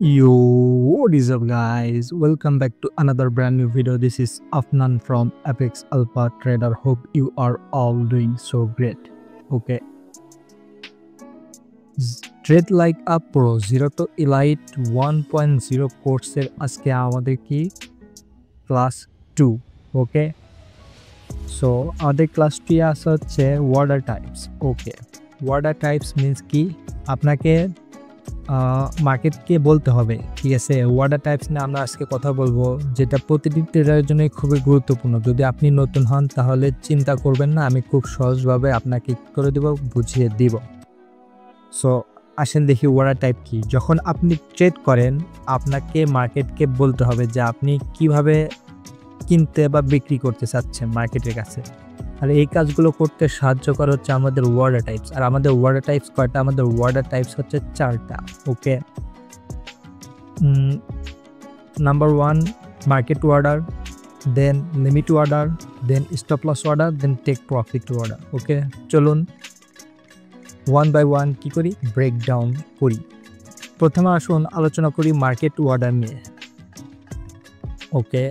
Yo, what is up, guys? Welcome back to another brand new video. This is Afnan from Apex Alpha Trader. Hope you are all doing so great. Okay. Trade like a pro 0 to Elite 1.0 কোর্সের আজকে আমাদের কি class 2 okay so আমাদের class 2 আসা হচ্ছে order types ওকে order types means কি আপনাকে মার্কেটকে বলতে হবে ঠিক আছে ওয়ার্ডার টাইপস নিয়ে আমরা আজকে কথা বলবো যেটা প্রতিটি ট্রেডারের জন্য খুবই গুরুত্বপূর্ণ যদি আপনি নতুন হন তাহলে চিন্তা করবেন না আমি খুব সহজভাবে আপনাকে করে দেব বুঝিয়ে দিব সো আসেন দেখি ওয়ার্ডার টাইপ কি যখন আপনি ট্রেড করেন আপনাকে মার্কেটকে বলতে হবে যে আপনি কিভাবে কিনতে বা বিক্রি করতে চাচ্ছেন মার্কেটের কাছে আর এই কাজগুলো করতে সাহায্য করা হচ্ছে আমাদের ওয়ার্ডার টাইপস আর আমাদের ওয়ার্ডার টাইপস কয়টা আমাদের ওয়ার্ডার টাইপস হচ্ছে 4টা okay number 1 market order then limit order then stop loss order then take profit order okay চলুন ওয়ান বাই ওয়ান কী করি ব্রেকডাউন করি প্রথমে আসুন আলোচনা করি মার্কেট ওয়ার্ডার নিয়ে ওকে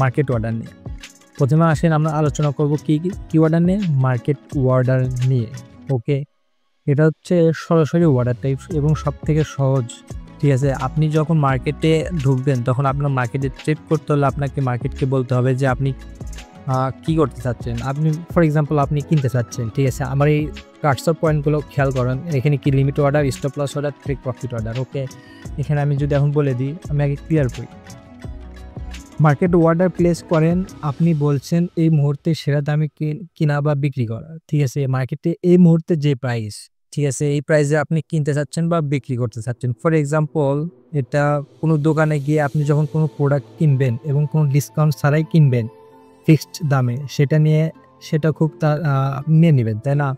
মার্কেট ওয়ার্ডার নিয়ে প্রথমে আসেন আমরা আলোচনা করব কি ওয়ার্ডার নিয়ে মার্কেট ওয়ার্ডার নিয়ে ওকে এটা হচ্ছে সরাসরি ওয়ার্ডার টাইপ এবং সব থেকে সহজ ঠিক আছে আপনি যখন মার্কেটে ঢুকবেন তখন আপনার মার্কেটে ট্রেড করতে হলে আপনাকে মার্কেটকে বলতে হবে যে আপনি কি করতে চাচ্ছেন আপনি ফর এক্সাম্পল আপনি কিনতে চাচ্ছেন ঠিক আছে আমার এই কাটসঅফ পয়েন্টগুলো খেয়াল করেন এখানে কি limit order stop loss order take profit order okay এখানে আমি যদি এখন বলে দিই আমি আগে ক্লিয়ার করি মার্কেট অর্ডার প্লেস করেন আপনি বলছেন এই মুহূর্তে সেরা দামে কিনা বা বিক্রি করা ঠিক আছে মার্কেটে এই মুহূর্তে যে প্রাইস ঠিক আছে এই প্রাইসে আপনি কিনতে চাচ্ছেন বা বিক্রি করতে চাচ্ছেন ফর এক্সাম্পল এটা কোনো দোকানে গিয়ে আপনি যখন কোনো প্রোডাক্ট কিনবেন এবং কোনো ডিসকাউন্ট ছাড়াই কিনবেন ফিক্সড দামে সেটা খুব নিয়ে নেবেন তাই না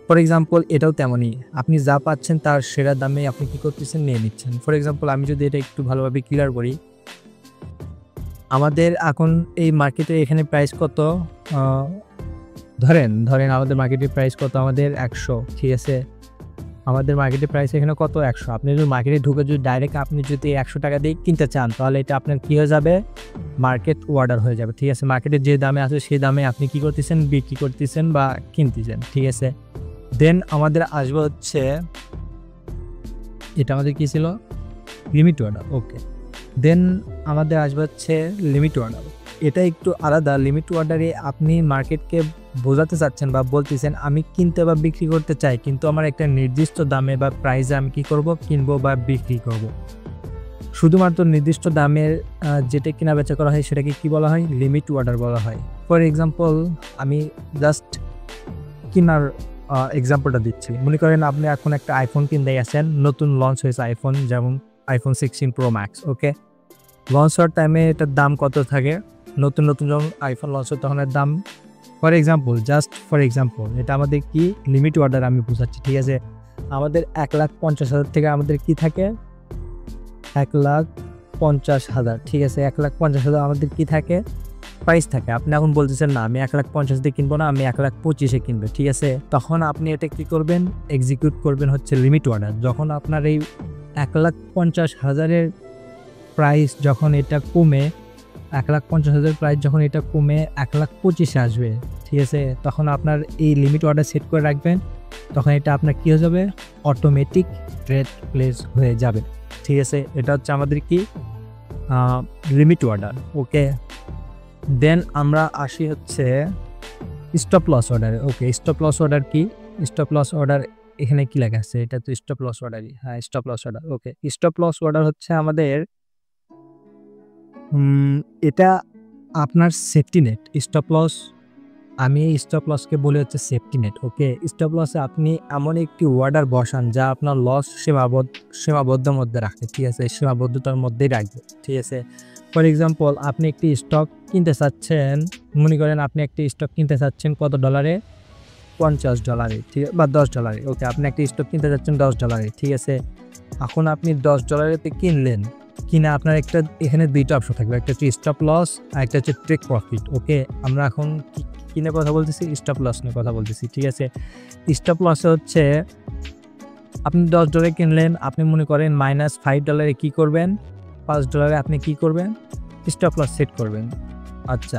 ফর এক্সাম্পল এটাও তেমনই আপনি যা পাচ্ছেন তার সেরা দামে আপনি কী করতেছেন নিয়ে নিচ্ছেন ফর এক্সাম্পল আমি যদি এটা একটু ভালোভাবে ক্লিয়ার করি আমাদের এখন এই মার্কেটে এখানে প্রাইস কত ধরেন আমাদের মার্কেটের প্রাইস কত আমাদের 100 ঠিক আছে আমাদের মার্কেটের প্রাইস এখানে কত 100 আপনি যদি মার্কেটে ঢুকে যদি ডাইরেক্ট আপনি যদি 100 টাকা দিয়ে কিনতে চান তাহলে এটা আপনার কী হয়ে যাবে মার্কেট অর্ডার হয়ে যাবে ঠিক আছে মার্কেটে যে দামে আছে সেই দামে আপনি কী করতেছেন বিক্রি করতেছেন বা কিনতেছেন ঠিক আছে দেন আমাদের আসবে হচ্ছে এটা আমাদের কী ছিল লিমিট অর্ডার ওকে দেন আমাদের আসবে হচ্ছে লিমিট অর্ডার এটা একটু আলাদা লিমিট অর্ডারে আপনি মার্কেটকে বোঝাতে চাচ্ছেন বা বলতেছেন আমি কিনতে বা বিক্রি করতে চাই কিন্তু আমার একটা নির্দিষ্ট দামে বা প্রাইসে আমি কী করব কিনবো বা বিক্রি করব শুধুমাত্র নির্দিষ্ট দামের যেটা কেনা বেচা করা হয় সেটাকে কি বলা হয় লিমিট অর্ডার বলা হয় ফর এক্সাম্পল আমি জাস্ট কেনার এক্সাম্পলটা দিচ্ছি মনে করেন আপনি এখন একটা আইফোন কিনতে গেছেন নতুন লঞ্চ হয়েছে আইফোন যেমন আইফোন 16 প্রো ম্যাক্স ওকে লঞ্চ হওয়ার টাইমে এটার দাম কত থাকে নতুন যখন আইফোন লঞ্চ হয় তখন এর দাম ফর এক্সাম্পল এটা আমাদের কি লিমিট অর্ডার আমি বোঝাচ্ছি ঠিক আছে আমাদের 1,50,000 থেকে আমাদের কি থাকে 1,50,000 ঠিক আছে 1,50,000 আমাদের কি থাকে প্রাইস থাকে আপনি এখন বলতেছেন না আমি 1,50,000 দিয়ে কিনবো না আমি 1,25,000 কিনবো ঠিক আছে তখন আপনি এটা কি করবেন এক্সিকিউট করবেন হচ্ছে লিমিট অর্ডার যখন আপনার এই 1,50,000 প্রাইস যখন এটা কমে 1,50,000 প্রাইস যখন এটা কমে 1,25,000 আসবে ঠিক আছে তখন আপনার এই লিমিট অর্ডার সেট করে রাখবেন তখন এটা আপনার কী হয়ে যাবে অটোমেটিক ট্রেড প্লেস হয়ে যাবে ঠিক আছে এটা হচ্ছে আমাদের কি লিমিট অর্ডার ওকে দেন আমরা আসি হচ্ছে স্টপ লস অর্ডারে ওকে স্টপ লস অর্ডার কি স্টপ লস অর্ডার এখানে কি লেখা আছে এটা তো স্টপ লস অর্ডারই হ্যাঁ stop loss order okay stop loss order হচ্ছে আমাদের এটা আপনার সেফটি নেট স্টপ লস আমি স্টপ লসকে বলে হচ্ছে সেফটি নেট ওকে স্টপ লসে আপনি এমন একটি অর্ডার বসান যা আপনার লস সীমাবদ্ধের মধ্যে রাখে ঠিক আছে সীমাবদ্ধতার মধ্যেই রাখবে ঠিক আছে ফর এক্সাম্পল আপনি একটি স্টক কিনতে চাচ্ছেন মনে করেন আপনি একটি স্টক কিনতে চাচ্ছেন কত ডলারে $50 ঠিক আছে বা $10 ওকে আপনি একটি স্টক কিনতে চাচ্ছেন $10 ঠিক আছে এখন আপনি $10 কিনলেন কিনা আপনার একটা এখানে দুইটা অপশন থাকবে একটা হচ্ছে স্টপ লস আর একটা হচ্ছে টেক প্রফিট ওকে আমরা এখন কিনে কথা বলতেছি স্টপ লস নিয়ে কথা বলতেছি ঠিক আছে স্টপ লসে হচ্ছে আপনি $10 কিনলেন, আপনি মনে করেন -$5 কী করবেন, $5 আপনি কী করবেন, স্টপ লস সেট করবেন। আচ্ছা,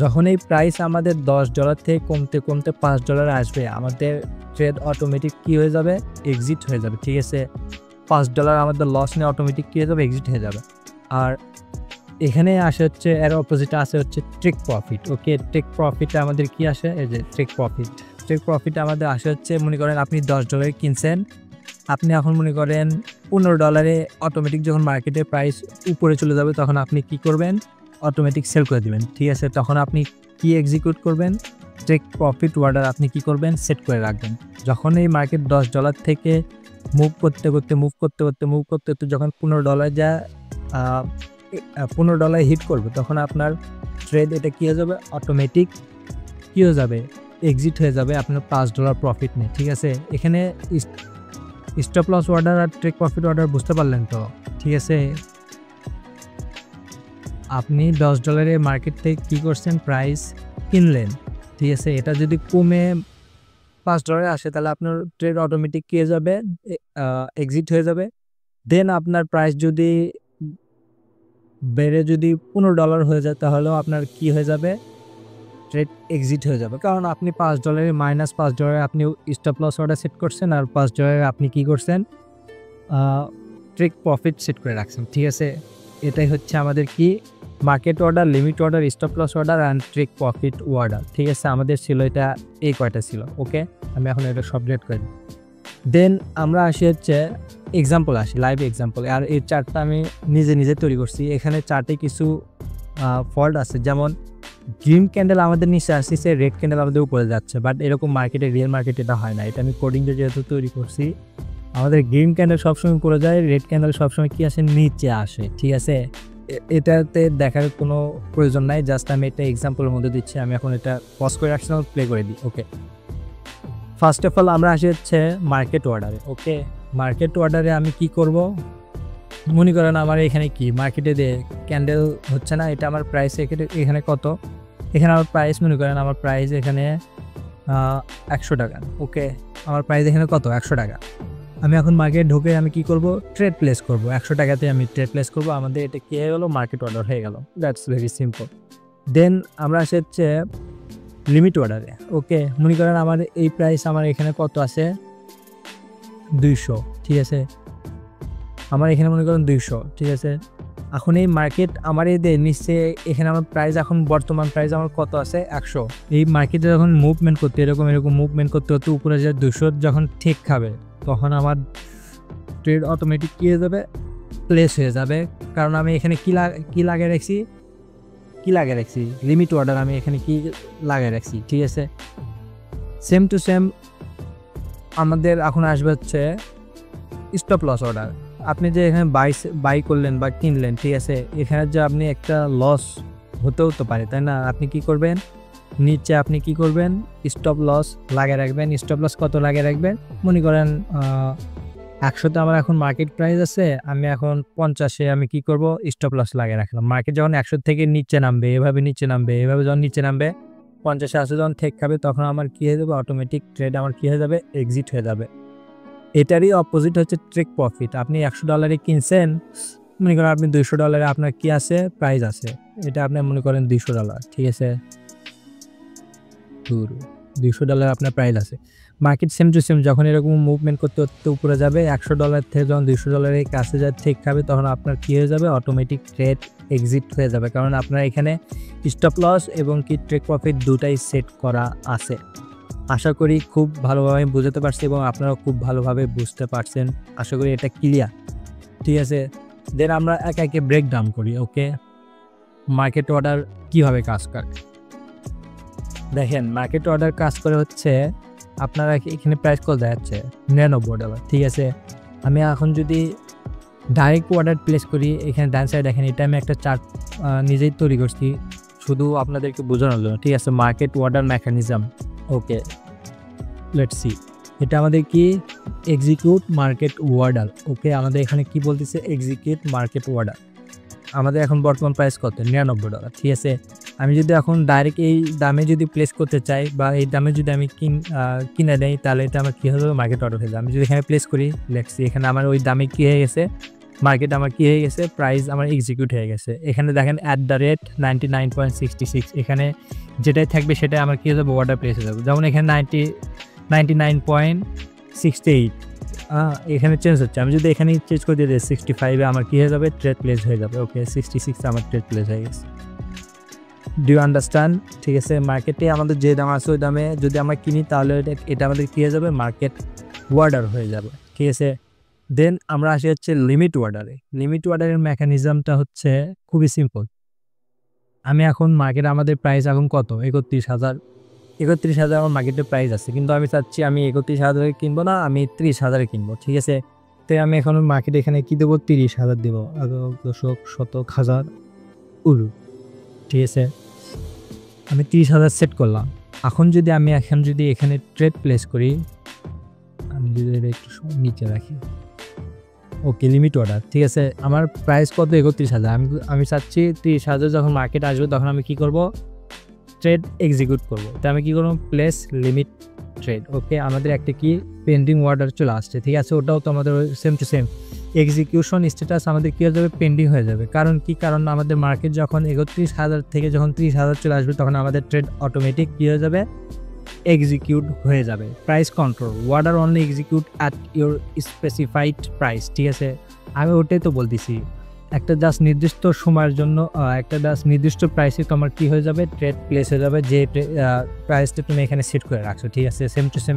যখন এই প্রাইস আমাদের $10 থেকে কমতে কমতে $5 আসবে, আমাদের ট্রেড অটোমেটিক কী হয়ে যাবে, এক্সিট হয়ে যাবে। ঠিক আছে, $5 আমাদের লস নিয়ে অটোমেটিক কী হয়ে যাবে, এক্সিট হয়ে যাবে। আর এখানে আসে হচ্ছে এর অপোজিটে আসে হচ্ছে টেক প্রফিট। ওকে, টেক প্রফিটে আমাদের কি আসে, এই যে টেক প্রফিট। টেক প্রফিটে আমাদের আসে হচ্ছে, মনে করেন আপনি $10 কিনছেন, আপনি এখন মনে করেন $15 অটোমেটিক যখন মার্কেটে প্রাইস উপরে চলে যাবে তখন আপনি কি করবেন, অটোমেটিক সেল করে দিবেন। ঠিক আছে, তখন আপনি কি এক্সিকিউট করবেন, টেক প্রফিট অর্ডার আপনি কি করবেন, সেট করে রাখবেন। যখন এই মার্কেট $10 থেকে মুভ করতে যখন $15 যা $15 হিট করবে, তখন আপনার ট্রেড এটা কী হয়ে যাবে, অটোমেটিক কী হয়ে যাবে, এক্সিট হয়ে যাবে, আপনার $5 প্রফিট নেই। ঠিক আছে, এখানে স্টপ লস অর্ডার আর টেক প্রফিট অর্ডার বুঝতে পারলেন তো? ঠিক আছে, আপনি $10 মার্কেট থেকে কী করছেন, প্রাইস কিনলেন। ঠিক আছে, এটা যদি কমে $5 আসে তাহলে আপনার ট্রেড অটোমেটিক কী হয়ে যাবে, এক্সিট হয়ে যাবে। দেন আপনার প্রাইস যদি বেড়ে যদি $15 হয়ে যায় তাহলেও আপনার কি হয়ে যাবে, ট্রেড এক্সিট হয়ে যাবে। কারণ আপনি $5 -$5 আপনি স্টপ লস অর্ডার সেট করছেন, আর $5 আপনি কি করছেন, ট্রেড প্রফিট সেট করে রাখছেন। ঠিক আছে, এটাই হচ্ছে আমাদের কি market order, limit order, stop loss order and trade profit order. ঠিক আছে, আমাদের ছিল এটা, এই কয়টা ছিল। ওকে, আমি এখন এটা সব রেড করে দিই। দেন আমরা আসি হচ্ছে এক্সাম্পল, আসি লাইভ এক্সাম্পল। আর এই চার্টটা আমি নিজে তৈরি করছি। এখানে চার্টে কিছু ফল্ট আছে, যেমন গ্রিন ক্যান্ডেল আমাদের নিচে আসছে, রেড ক্যান্ডেল আমাদের উপরে যাচ্ছে, বাট এরকম মার্কেটে, রিয়েল মার্কেটে এটা হয় না। এটা আমি কোডিংটা যেহেতু তৈরি করছি, আমাদের গ্রিন ক্যান্ডেল সবসময় উপরে যায়, রেড ক্যান্ডেল সবসময় কি আসে, নিচে আসে। ঠিক আছে, এটাতে দেখার কোনো প্রয়োজন নাই, জাস্ট আমি এটা এক্সাম্পলের মধ্যে দিচ্ছি। আমি এখন এটা পজ করে রাখছি, প্লে করে দিই। ওকে, ফার্স্ট অফ অল আমরা আসি হচ্ছে মার্কেট অর্ডারে। ওকে, মার্কেট অর্ডারে আমি কি করব, মনে করেন আমার এখানে কি মার্কেটে ক্যান্ডেল হচ্ছে না, এটা আমার প্রাইস এখানে কত, এখানে আমার প্রাইস মনে করেন আমার প্রাইস এখানে $100। ওকে, আমার প্রাইস এখানে কত, $100। আমি এখন মার্কেট ঢুকে আমি কি করব, ট্রেড প্লেস করব। $100 আমি ট্রেড প্লেস করব। আমাদের এটা কি হয়ে গেলো, মার্কেট অর্ডার হয়ে গেল। That's very simple. দেন আমরা আসে হচ্ছে লিমিট অর্ডারে। ওকে, মনে করেন আমার এই প্রাইস আমার এখানে কত আছে, 200। ঠিক আছে, আমার এখানে মনে করেন 200। ঠিক আছে, এখন এই মার্কেট আমার এই নিচ্ছে, এখানে আমার প্রাইস এখন বর্তমান প্রাইস আমার কত আছে, 100। এই মার্কেটে যখন মুভমেন্ট করতে এরকম মুভমেন্ট করতে উপরে যায় 200 যখন ঠিক খাবে, তখন আমার ট্রেড অটোমেটিক কী হয়ে যাবে, প্লেস হয়ে যাবে। কারণ আমি এখানে কি লাগিয়ে রাখছি, লিমিট অর্ডার আমি এখানে কি লাগিয়ে রাখছি। ঠিক আছে, সেম টু সেম আমাদের এখন আসবে হচ্ছে স্টপ লস অর্ডার। আপনি যে এখানে বাই করলেন বা কিনলেন, ঠিক আছে, এখানে যে আপনি একটা লস হতেও তো পারে, তাই না? আপনি কি করবেন, নিচে আপনি কি করবেন, স্টপ লস লাগিয়ে রাখবেন। স্টপ লস কত লাগিয়ে রাখবেন, মনে করেন 100তে আমার এখন মার্কেট প্রাইস আছে, আমি এখন 50-এ আমি কি করব, স্টপ লস লাগিয়ে রাখলাম। মার্কেট যখন 100 থেকে নিচে নামবে, এভাবে যখন নিচে নামবে, 50-এ আসে যখন ঠেক খাবে, তখন আমার কি হয়ে যাবে, অটোমেটিক ট্রেড আমার কি হয়ে যাবে, এক্সিট হয়ে যাবে। এটারই অপোজিট হচ্ছে ট্রেক প্রফিট। আপনি $100 কিনছেন, মনে করেন আপনি $200 আপনার কি আছে, প্রাইস আছে, এটা আপনি মনে করেন $200। ঠিক আছে, $200 আপনার প্রাইস আছে। মার্কেট সেম টু সেম যখন এরকম মুভমেন্ট করতে উপরে যাবে, $100 থেকে যখন $200 কাছে যা ঠিক খাবে, তখন আপনার কি হয়ে যাবে, অটোমেটিক ট্রেড এক্সিট হয়ে যাবে। কারণ আপনার এখানে স্টপ লস এবং কি ট্রেক প্রফিট দুটাই সেট করা আছে। আশা করি খুব ভালোভাবে বুঝতে পারছি এবং আপনারাও খুব ভালোভাবে বুঝতে পারছেন। আশা করি এটা ক্লিয়ার। ঠিক আছে, দেন আমরা একে ব্রেক ডাউন করি। ওকে, মার্কেট অর্ডার কীভাবে কাজ করে দেখেন। মার্কেট অর্ডার কাজ করে হচ্ছে, আপনারা এখানে প্রাইস কত দেখাচ্ছে, $99। ঠিক আছে, আমি এখন যদি ডাইরেক্ট অর্ডার প্লেস করি, এখানে ডান সাইড দেখেন, এটা আমি একটা চার্ট নিজেই তৈরি করছি শুধু আপনাদেরকে বোঝানোর জন্য। ঠিক আছে, market order mechanism. Okay, let's see, এটা আমাদের কি, এক্সিকিউট মার্কেট অর্ডার। ওকে, আমাদের এখানে কি বলতেছে, এক্সিকিউট মার্কেট অর্ডার। আমাদের এখন বর্তমান প্রাইস কত $99, ঠিক আছে। আমি যদি এখন ডাইরেক্ট এই দামে যদি প্লেস করতে চাই বা এই দামে যদি আমি কিনে নেই, তাহলে এটা আমার কী হয়ে যাবে, মার্কেট অর্ডার হয়ে যাবে। আমি যদি এখানে প্লেস করি, লেখছি এখানে আমার ওই দামে কী হয়ে গেছে, মার্কেট আমার কী হয়ে গেছে, প্রাইস আমার এক্সিকিউট হয়ে গেছে। এখানে দেখেন @99.66, এখানে যেটাই থাকবে সেটাই আমার কী হয়ে যাবে, অর্ডার প্লেস হয়ে যাবে। যেমন এখানে 99.68 এখানে চেঞ্জ হচ্ছে। আমি যদি এখানে চেঞ্জ করে দিয়ে দিই 65-এ, আমার কী হয়ে যাবে, ট্রেড প্লেস হয়ে যাবে। ওকে, 66 আমার ট্রেড প্লেস হয়ে গেছে। Do you understand? ঠিক আছে, মার্কেটে আমাদের যে দাম আছে ওই দামে যদি আমরা কিনি, তাহলে এটা আমাদের কী হয়ে যাবে, মার্কেট অর্ডার হয়ে যাবে। ঠিক আছে, দেন আমরা আসি হচ্ছে লিমিট অর্ডারে। লিমিট অর্ডারের মেকানিজমটা হচ্ছে খুবই সিম্পল। আমি এখন মার্কেটে আমাদের প্রাইস এখন কত, 31,000 আমার মার্কেটের প্রাইস আছে, কিন্তু আমি চাচ্ছি আমি 31,000 কিনবো না, আমি 30,000 কিনবো। ঠিক আছে, তো আমি এখন মার্কেটে এখানে কী দেবো, 30,000 দেবো। দশক, শতক, হাজার, উরু। ঠিক আছে, আমি 30,000 সেট করলাম। এখন যদি আমি এখানে ট্রেড প্লেস করি, আমি যদি একটু নিচে রাখি, ওকে, লিমিট অর্ডার। ঠিক আছে, আমার প্রাইস কত, 31,000। আমি চাচ্ছি 30,000 যখন মার্কেট আসবে তখন আমি কী করব, ট্রেড এক্সিকিউট করব। তো আমি কী করবো, প্লেস লিমিট ট্রেড। ওকে, আমাদের একটা কি পেন্ডিং অর্ডার চলে আসছে। ঠিক আছে, ওটাও তো আমাদের same to same execution status আমাদের কী হয়ে যাবে, পেন্ডিং হয়ে যাবে। কারণ আমাদের মার্কেট যখন 31,000 থেকে যখন 30,000 চলে আসবে, তখন আমাদের ট্রেড অটোমেটিক কী হয়ে যাবে, এক্সিকিউট হয়ে যাবে। Price control, order only execute at your specified price. ঠিক আছে, আমি ওটাই তো বলতেছি, একটা জাস্ট নির্দিষ্ট সময়ের জন্য একটা জাস্ট নির্দিষ্ট প্রাইসে তোমার কী হয়ে যাবে, ট্রেড প্লেস হয়ে যাবে, যে প্রাইসটা তুমি এখানে সেট করে রাখছো। ঠিক আছে, সেম টু সেম,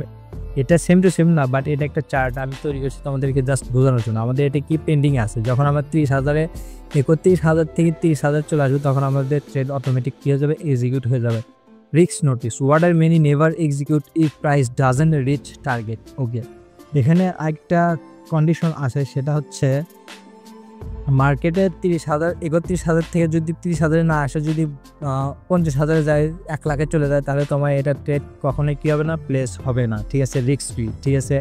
এটা সেম টু সেম না, বাট এটা একটা চার্ট আমি তৈরি করছি তোমাদেরকে জাস্ট বোঝানোর জন্য। আমাদের এটা কি পেন্ডিং আছে, যখন আমার 30,000-এ 31,000 থেকে 30,000 চলে আসবে, তখন আমাদের ট্রেড অটোমেটিক কী হয়ে যাবে, এক্সিকিউট হয়ে যাবে। Risk notice, order many never execute if price doesn't reach target. Okay, এখানে একটা কন্ডিশন আছে, সেটা হচ্ছে মার্কেটে 31,000 থেকে যদি 30,000 না আসে, যদি 50,000 যায়, 1 লাখে চলে যায়, তাহলে তোমার এটা ট্রেড কখনোই কী হবে না, প্লেস হবে না। ঠিক আছে, রিস্ক ফ্রি। ঠিক আছে,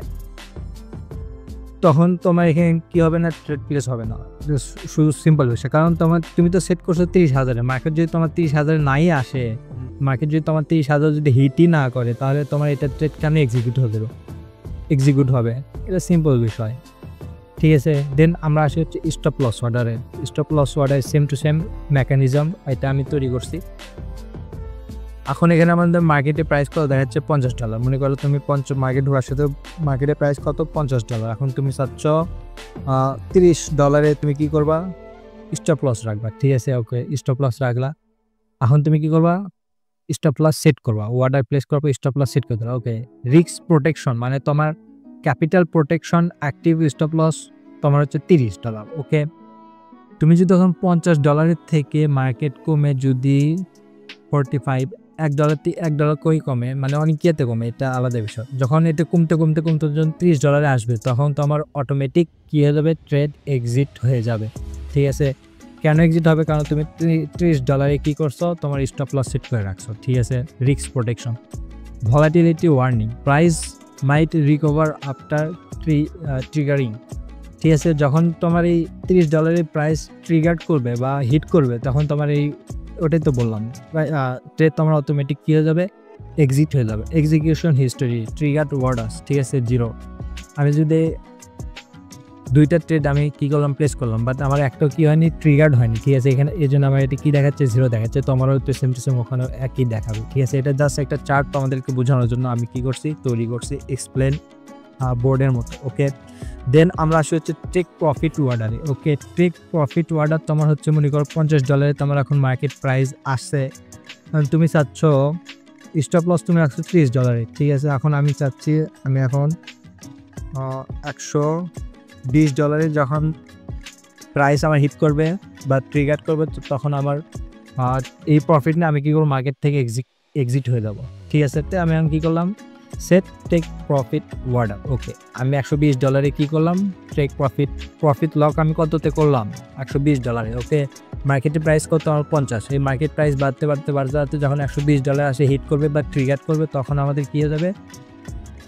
তখন তোমার এখানে কী হবে না, ট্রেড প্লেস হবে না। শুধু সিম্পল বিষয়, কারণ তুমি তো সেট করছো 30,000-এ, মার্কেট যদি তোমার 30,000 নাই আসে, মার্কেট যদি তোমার 30,000 যদি হিটই না করে, তাহলে তোমার এটা ট্রেড কেন এক্সিকিউট হবে। এটা সিম্পল বিষয়। ঠিক আছে, দেন আমরা আসি হচ্ছে স্টপ লস অর্ডারে। Stop loss order same to same mechanism, এটা আমি তৈরি করছি। এখন এখানে আমাদের মার্কেটে প্রাইস কত দেখাচ্ছে, $50। মনে করো তুমি মার্কেট ঢোকার সাথে মার্কেটে প্রাইস কত, $50। এখন তুমি চাচ্ছ $30 তুমি কী করবা, স্টপ লস রাখবা। ঠিক আছে, ওকে, স্টপ লস রাখলা। এখন তুমি কী করবা, স্টপ লস সেট করবা, অর্ডার প্লেস করবা, স্টপ লস সেট করে দেবা। ওকে, রিস্ক প্রোটেকশন মানে তোমার capital protection active stop loss তোমার হচ্ছে $30। ওকে, তুমি যদি তখন $50 থেকে মার্কেট কমে যদি 45, $1 কই কমে, মানে অনেক ইয়েতে কমে, এটা আলাদা বিষয়। যখন এটা কমতে যখন $30 আসবে, তখন তোমার অটোমেটিক কী হয়ে যাবে, ট্রেড এক্সিট হয়ে যাবে। ঠিক আছে, কেন এক্সিট হবে, কারণ তুমি $30 কী করছো, তোমার স্টপ লস সেট করে রাখছো। ঠিক আছে, risk protection. Volatility warning, price might recover after triggering. ঠিক আছে, যখন তোমার এই $30 প্রাইস ট্রিগার করবে বা হিট করবে, তখন তোমার এই ওটাই তো বললাম, ট্রেড তোমার অটোমেটিক কী হয়ে যাবে, এক্সিট হয়ে যাবে। Execution history, triggered orders. ঠিক আছে, 0। আমি যদি 2টা ট্রেড আমি কী করলাম, প্লেস করলাম, বাট আমার একটাও কী হয়নি, ট্রিগার্ড হয়নি। ঠিক আছে, এখানে এই জন্য আমার এটা কী দেখাচ্ছে, 0 দেখাচ্ছে। তো আমারও তো সেম টু সেম ওখানেও একই দেখাবে। ঠিক আছে, এটা জাস্ট একটা চার্ট তোমাদেরকে বোঝানোর জন্য আমি কী করছি, তৈরি করছি, এক্সপ্লেন বোর্ডের মতো। ওকে, দেন আমরা আসি হচ্ছে টেক প্রফিট অর্ডারে। ওকে, টেক প্রফিট অর্ডার তোমার হচ্ছে মনে করো $50 তোমার এখন মার্কেট প্রাইস আসছে, তুমি চাচ্ছ স্টপ লস তুমি রাখছো $30। ঠিক আছে, এখন আমি চাচ্ছি আমি এখন $120 যখন প্রাইস আমার হিট করবে বা ট্রিগার করবে, তখন আমার এই প্রফিট নিয়ে আমি কী করবো, মার্কেট থেকে এক্সিট হয়ে যাবো। ঠিক আছে, তো আমি এখন কী করলাম, সেট টেক প্রফিট অর্ডার। ওকে, আমি $120 কী করলাম, টেক প্রফিট লক আমি কততে করলাম, $120। ওকে, মার্কেটের প্রাইস কত আমার 50, এই মার্কেট প্রাইস বাড়তে যখন $120 আসে হিট করবে বা ট্রিগার করবে, তখন আমাদের কী হয়ে যাবে,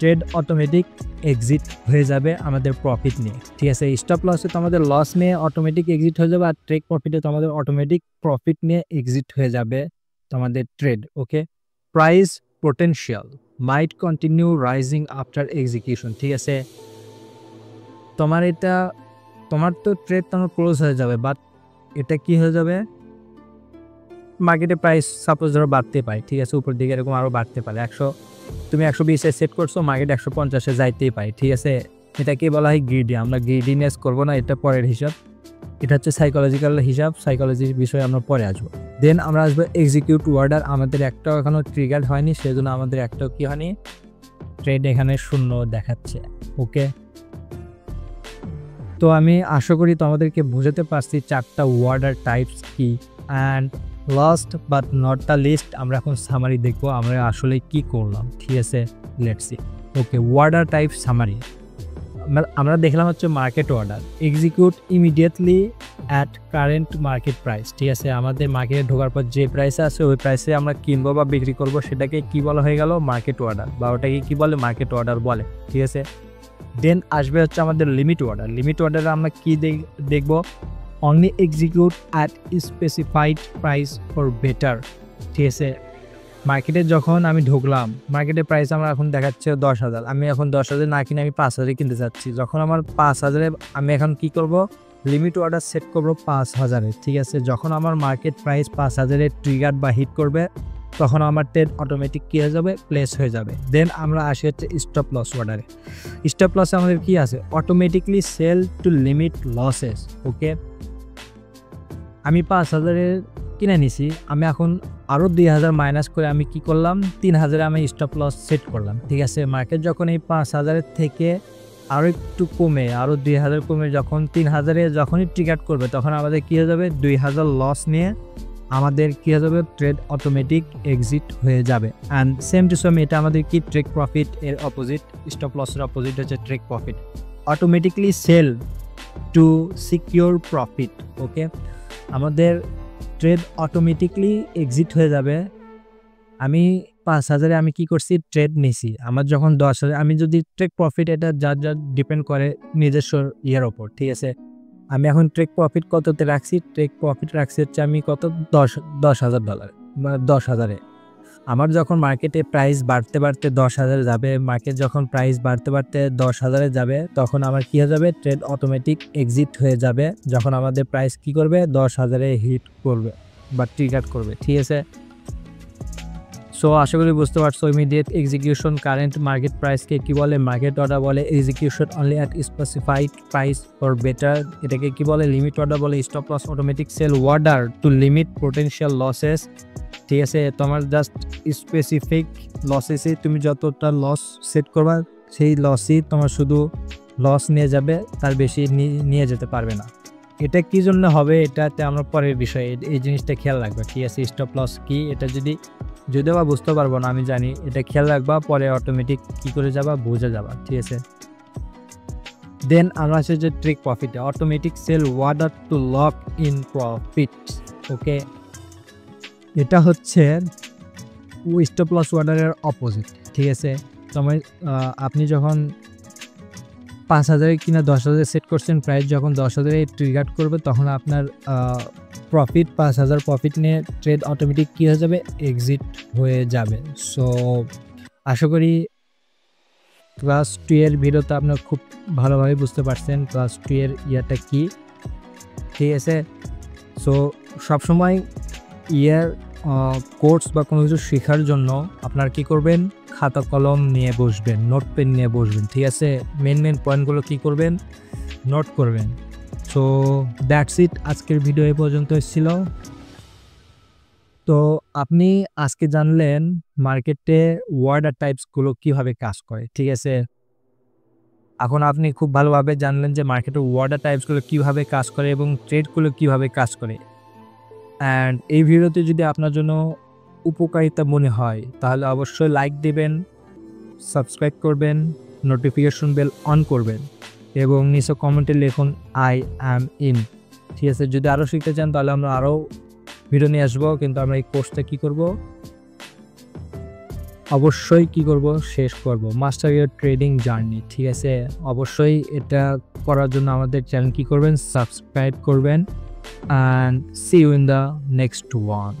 ট্রেড অটোমেটিক এক্সিট হয়ে যাবে আমাদের প্রফিট নিয়ে, ঠিক আছে। স্টপ লসে তো আমাদের লস নিয়ে অটোমেটিক এক্সিট হয়ে যাবে, আর টেক প্রফিটে তো আমাদের অটোমেটিক প্রফিট নিয়ে এক্সিট হয়ে যাবে তোমাদের ট্রেড। ওকে, প্রাইস পোটেনশিয়াল মাইট কন্টিনিউ রাইজিং আফটার এক্সিকিউশন, ঠিক আছে। তোমার তো ট্রেড তোমার ক্লোজ হয়ে যাবে, বাট এটা কি হয়ে যাবে, মার্কেটে প্রাইস সাপোজ ধরো বাড়তে পারে, ঠিক আছে, উপর দিকে এরকম আরও বাড়তে পারে। তুমি 120-এ সেট করছো, মার্কেট 150-এ যাইতেই পারে, ঠিক আছে। এটাকে বলা হয় গ্রিডি। আমরা গ্রিডিনেস করবো না, এটা পরের হিসাব। এটা হচ্ছে সাইকোলজিক্যাল হিসাব, সাইকোলজির বিষয়ে আমরা পরে আসবো। দেন আমরা আসবো এক্সিকিউট অর্ডার। আমাদের একটাও এখনও ট্রিগার হয়নি, সেজন্য আমাদের একটাও কি হয়নি, ট্রেড এখানে শূন্য দেখাচ্ছে। ওকে, তো আমি আশা করি তোমাদেরকে বোঝাতে পারছি 4টা অর্ডার টাইপস কি। And last but not the list, আমরা এখন সামারি দেখবো আমরা আসলে কি করলাম, ঠিক আছে। Let's see. Okay, order type summary. আমরা দেখলাম হচ্ছে market order, execute immediately at current market price, ঠিক আছে। আমাদের মার্কেটে ঢোকার পর যে প্রাইসে আছে ওই প্রাইসে আমরা কিনবো বা বিক্রি করবো, সেটাকে কি বলা হয়ে গেল, মার্কেট অর্ডার, বা ওটাকে কি বলে, মার্কেট অর্ডার বলে, ঠিক আছে। দেন আসবে হচ্ছে আমাদের লিমিট অর্ডার। লিমিট অর্ডারে আমরা কি দেখবো, only execute at specified price for better, ঠিক আছে। মার্কেটে যখন আমি ঢুকলাম, মার্কেটের প্রাইস আমার এখন দেখাচ্ছে 10,000, আমি এখন 10,000 না কিনে আমি 5,000 কিনতে চাচ্ছি। যখন আমার 5,000-এ আমি এখন কি করব, লিমিট অর্ডার সেট করবো 5,000-এ, ঠিক আছে। যখন আমার মার্কেট প্রাইস 5,000-এ ট্রিগার বা হিট করবে, তখন আমার ট্রেড অটোমেটিক কী হয়ে যাবে, প্লেস হয়ে যাবে। দেন আমরা আসি হচ্ছে স্টপ লস অর্ডারে। স্টপ লসে আমাদের কি আছে, automatically sell to limit losses. Okay, আমি 5,000-এ কিনে নিছি, আমি এখন আরও 2,000 মাইনাস করে আমি কি করলাম, 3,000-এ আমি স্টপ লস সেট করলাম, ঠিক আছে। মার্কেট যখন এই 5,000-এর থেকে আরও একটু কমে, আরও 2,000 কমে যখন 3,000-এ যখনই ট্রিগার করবে, তখন আমাদের কী হয়ে যাবে, 2,000 লস নিয়ে আমাদের কী হয়ে যাবে, ট্রেড অটোমেটিক এক্সিট হয়ে যাবে। অ্যান্ড সেম টু সেম এটা আমাদের কি, ট্রেক প্রফিট এর অপোজিট। স্টপ লসের অপোজিট হচ্ছে take profit. Automatically sell to secure profit. Okay, আমাদের ট্রেড অটোমেটিকলি এক্সিট হয়ে যাবে। আমি 5,000-এ আমি কি করছি, ট্রেড নিছি। আমার যখন 10,000, আমি যদি ট্রেক প্রফিট, এটা যার ডিপেন্ড করে নিজস্ব ইয়ের ওপর, ঠিক আছে। আমি এখন ট্রেক প্রফিট কততে রাখছি, ট্রেক প্রফিট রাখছি হচ্ছে আমি কত, $10,000, মানে 10,000-এ। আমার যখন মার্কেটে প্রাইস বাড়তে বাড়তে 10,000 যাবে, মার্কেট যখন প্রাইস বাড়তে বাড়তে 10,000-এ যাবে, তখন আমার কী হয়ে যাবে, ট্রেড অটোমেটিক এক্সিট হয়ে যাবে যখন আমাদের প্রাইস কি করবে, 10,000-এ হিট করবে বা ট্রিগার করবে, ঠিক আছে। সো আশা করি বুঝতে পারছো। ইমিডিয়েট এক্সিকিউশন কারেন্ট মার্কেট প্রাইসকে কি বলে, মার্কেট অর্ডার বলে। Execution only at specified price for better, এটাকে কি বলে, লিমিট অর্ডার বলে। Stop loss automatic sell order to limit potential losses, ঠিক আছে। তোমার জাস্ট স্পেসিফিক লসেসে তুমি যতটা লস সেট করবা, সেই লসই তোমার শুধু লস নিয়ে যাবে, তার বেশি নিয়ে যেতে পারবে না। এটা কি জন্য হবে, এটাতে আমরা পরের বিষয়ে এই জিনিসটা খেয়াল রাখবা, ঠিক আছে। স্টপ লস কি, এটা যদিও বা বুঝতে পারবো না, আমি জানি, এটা খেয়াল রাখবা, পরে অটোমেটিক কি করে যাবা, বুঝে যাবা, ঠিক আছে। দেন আমরা আছে যে take profit, automatic sell order to lock in profit. Okay, এটা হচ্ছে স্টপ লস অর্ডারের অপোজিট, ঠিক আছে। তোমার আপনি যখন 5,000 কিনা 10,000 সেট করছেন, প্রাইস যখন 10,000-এ ট্রিগার করবে, তখন আপনার প্রফিট 5,000 প্রফিট নিয়ে ট্রেড অটোমেটিক কী হয়ে যাবে, এক্সিট হয়ে যাবে। সো আশা করি ক্লাস 2 এর ভিডিওতে আপনার খুব ভালোভাবে বুঝতে পারছেন ক্লাস 2 এর ইয়াটা কী, ঠিক আছে। সো সবসময় ইয়ার কোর্স বা কোনো কিছু শেখার জন্য আপনার কি করবেন, খাতা কলম নিয়ে বসবেন, নোট পেন নিয়ে বসবেন, ঠিক আছে। মেন পয়েন্টগুলো কি করবেন, নোট করবেন। সো দ্যাটস ইট, আজকের ভিডিও এই পর্যন্ত ছিল। তো আপনি আজকে জানলেন মার্কেটে অর্ডার টাইপসগুলো কীভাবে কাজ করে, ঠিক আছে। এখন আপনি খুব ভালোভাবে জানলেন যে মার্কেটে অর্ডার টাইপসগুলো কীভাবে কাজ করে এবং ট্রেডগুলো কীভাবে কাজ করে। অ্যান্ড এই ভিডিওতে যদি আপনার জন্য উপকারিতা মনে হয়, তাহলে অবশ্যই লাইক দেবেন, সাবস্ক্রাইব করবেন, নোটিফিকেশন বেল অন করবেন এবং নিচে কমেন্টে লিখুন আই অ্যাম ইন, ঠিক আছে। যদি আরও শিখতে চান, তাহলে আমরা আরও ভিডিও নিয়ে আসবো, কিন্তু আমরা এই কোর্সটা কী করব, অবশ্যই কি করব, শেষ করব মাস্টার ইওর ট্রেডিং জার্নি। ঠিক আছে, অবশ্যই এটা করার জন্য আমাদের চ্যানেল কি করবেন, সাবস্ক্রাইব করবেন। And see you in the next one.